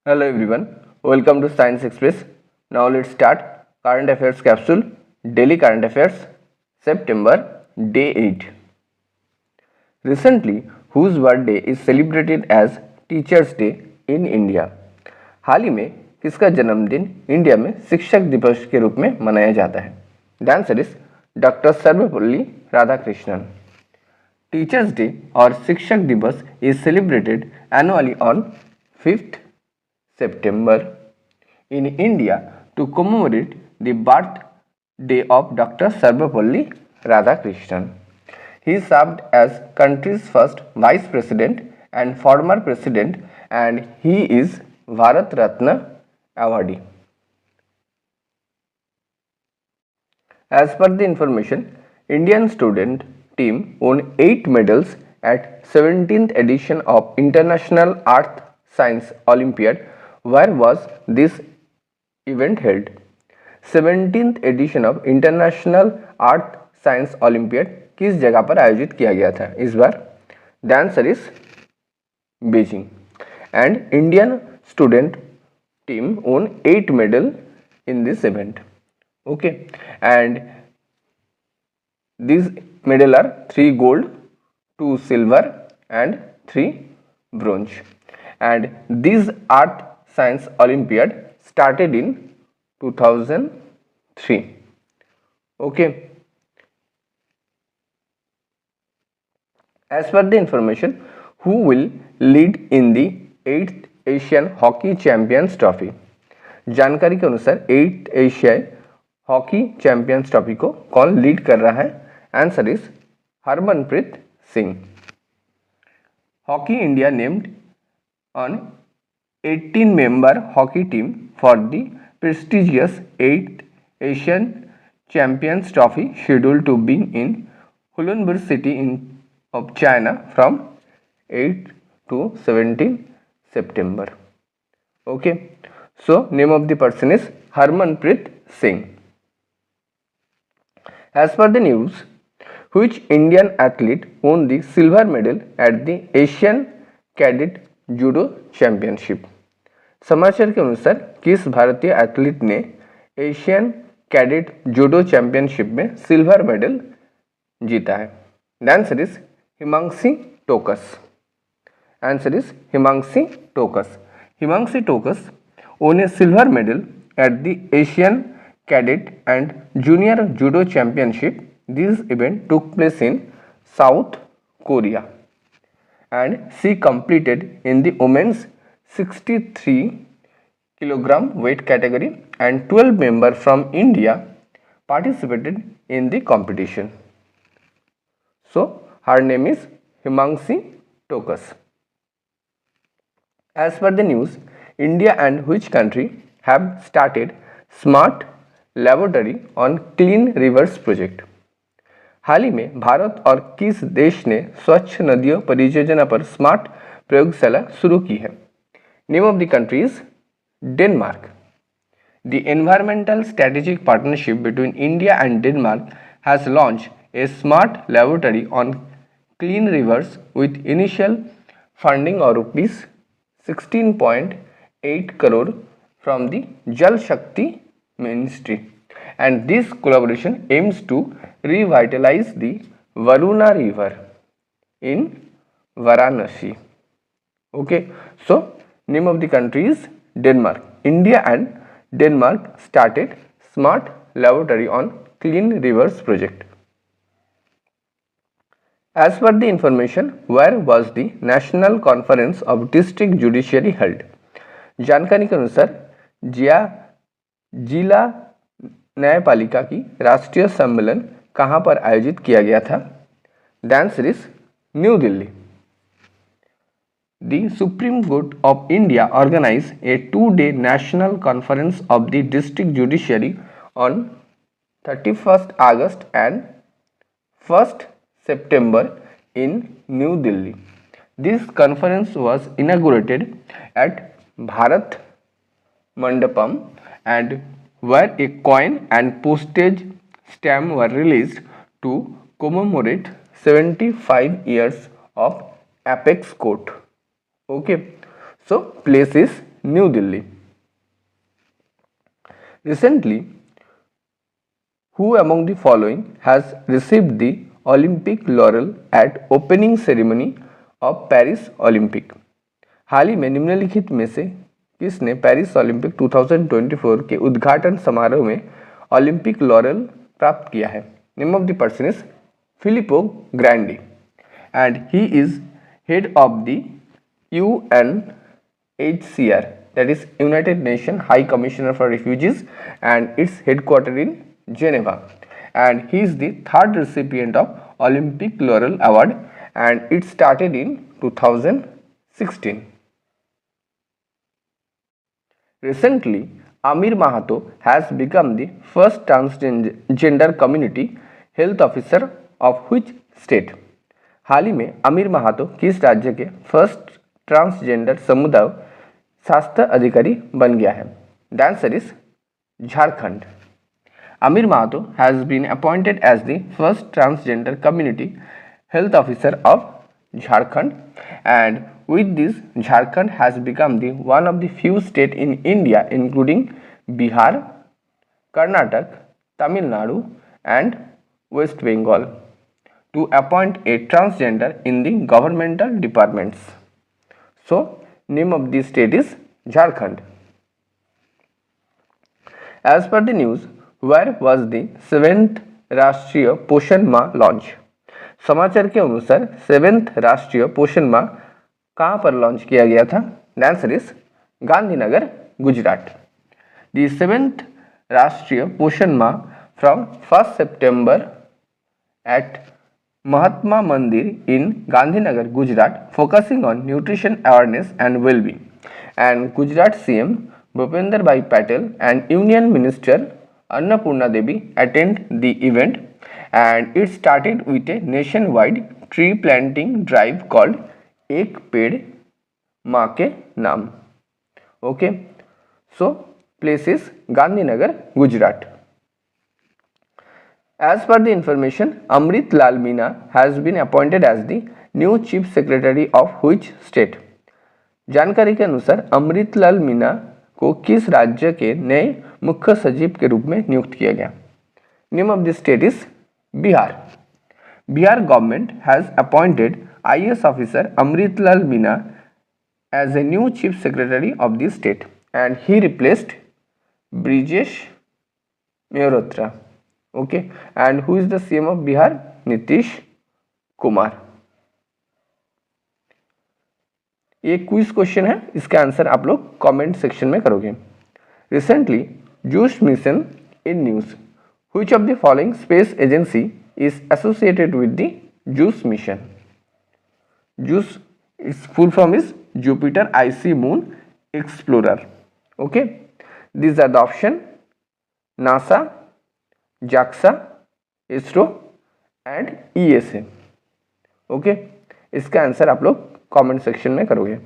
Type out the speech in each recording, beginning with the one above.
Hello everyone, welcome to Science Express. Now let's start current affairs capsule, daily current affairs, September, day 8. Recently, whose birthday is celebrated as Teachers Day in India? हाल ही में किसका जन्मदिन India में शिक्षक दिवस के रूप में मनाया जाता है? The answer is doctor Sarvepalli Radhakrishnan. Teachers Day or शिक्षक दिवस is celebrated annually on 5th September in India to commemorate the birthday of Dr. Sarvapalli Radhakrishnan. He served as country's first vice president and former president, and he is Bharat Ratna awardee. As per the information, Indian student team won 8 medals at 17th edition of International Earth Science Olympiad. Where was this event held? 17th edition of international earth science olympiad किस जगह पर आयोजित किया गया था इस बार? The answer is Beijing. And Indian student team won 8 medal in this event. Okay, and these medal are 3 gold, 2 silver and 3 bronze. And this Earth Science Olympiad started in 2003. Okay. As per the information, who will lead in the 8th Asian Hockey Champions Trophy? जानकारी के अनुसार 8th एशियाई hockey champions trophy को कौन lead कर रहा है? Answer is Harmanpreet Singh. Hockey India named an 18-member hockey team for the prestigious 8th Asian Champions Trophy scheduled to begin in Hulunbuir city of China from 8 to 17 September. Okay, so name of the person is Harmanpreet Singh. As per the news, which Indian athlete won the silver medal at the Asian Cadet judo championship? समाचार के अनुसार किस भारतीय athlete ने Asian cadet judo championship में silver medal जीता है? The answer is Himanshi Tokas. Answer is Himanshi Tokas. Himanshi Tokas own A silver medal at the Asian cadet and junior judo championship. This event took place in south Korea. And she competed in the women's 63 kilogram weight category, and 12 members from India participated in the competition. So her name is Himanshi Tokas. As per the news, India and which country have started Smart Laboratory on Clean Rivers project? हाल ही में भारत और किस देश ने स्वच्छ नदियों परियोजना पर smart प्रयोगशाला शुरू की है? Name of the country is Denmark. The environmental strategic partnership between India and Denmark has launch a smart laboratory on clean reverse with initial funding और ₹16.8 crore from the Jal Shakti Ministry. And this collaboration aims to revitalize the Varuna River in Varanasi. Okay, so name of the country is Denmark. India and Denmark started Smart Laboratory on Clean Rivers project. As per the information, where was the National Conference of District Judiciary held? जानकारी के अनुसार जिला न्यायपालिका की राष्ट्रीय सम्मेलन कहां पर आयोजित किया गया था? The answer is New Delhi. The Supreme Court of India organise a 2-day national conference of the district judiciary on 31st August and 1st September in New Delhi. This conference was inaugurated at Bharat Mandapam, and where a coin and postage stamp were released to commemorate 75 years of Apex Court. Okay, so place is New Delhi. Recently, who among the following has received the Olympic laurel at opening ceremony of Paris Olympic? हाल ही में निम्नलिखित में से किसने Paris Olympic 2024 के उद्घाटन समारोह में Olympic laurel प्राप्त किया है? Name of the person is Filippo Grandi and he is head of the UNHCR, that is United Nations High Commissioner for Refugees, and its headquartered in Geneva, and he is the third recipient of Olympic Laurel Award, and it started in 2016. Recently, Amir Mahato has become the first transgender community health officer of which state? हाल ही में आमिर महातो किस राज्य के first transgender समुदाय स्वास्थ्य अधिकारी बन गया है? The answer is Jharkhand. Aamir Mahato has been appointed as the first transgender community health officer of Jharkhand, and with this Jharkhand has become the one of the few states in India including Bihar, Karnataka, Tamil Nadu and West Bengal to appoint a transgender in the governmental departments. So name of the state is Jharkhand. As per the news, where was the 7th राष्ट्रीय पोषण माह launch? समाचार के अनुसार 7th राष्ट्रीय पोषण माह कहाँ पर लॉन्च किया गया था? The answer is Gandhinagar, Gujarat. The 7th राष्ट्रीय पोषण माह from 1st September at Mahatma Mandir in Gandhinagar, Gujarat, focusing on nutrition awareness and well-being. And Gujarat CM Bhupender Bhai Patel and Union Minister Annapurna Devi attend the event, and it started with a nationwide tree planting drive called एक पेड़ माँ के नाम. Okay, so place is Gandhinagar, Gujarat. As per the information, Amrit Lal Meena has been appointed as the new Chief Secretary of which state? जानकारी के अनुसार अमृत लाल मीना को किस राज्य के नए मुख्य सचिव के रूप में नियुक्त किया गया? Name of the state is Bihar. Bihar government has appointed IAS officer Amrit Lal Meena as a new chief secretary of the state, and he replaced Brijesh Mehrotra. Okay, and who is the CM of Bihar? Nitish Kumar. ये quiz question है, इसका answer आप लोग comment section में करोगे. Recently juice mission in news, which of the following space agency is associated with the JUICE mission? JUICE, its full form is Jupiter Icy Moon Explorer. Okay, these are the option: NASA, JAXA, ISRO and ESA. Okay, इसका answer आप लोग comment section में करोगे.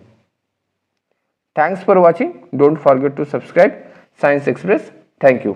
Thanks for watching. Don't forget to subscribe Science Express. Thank you.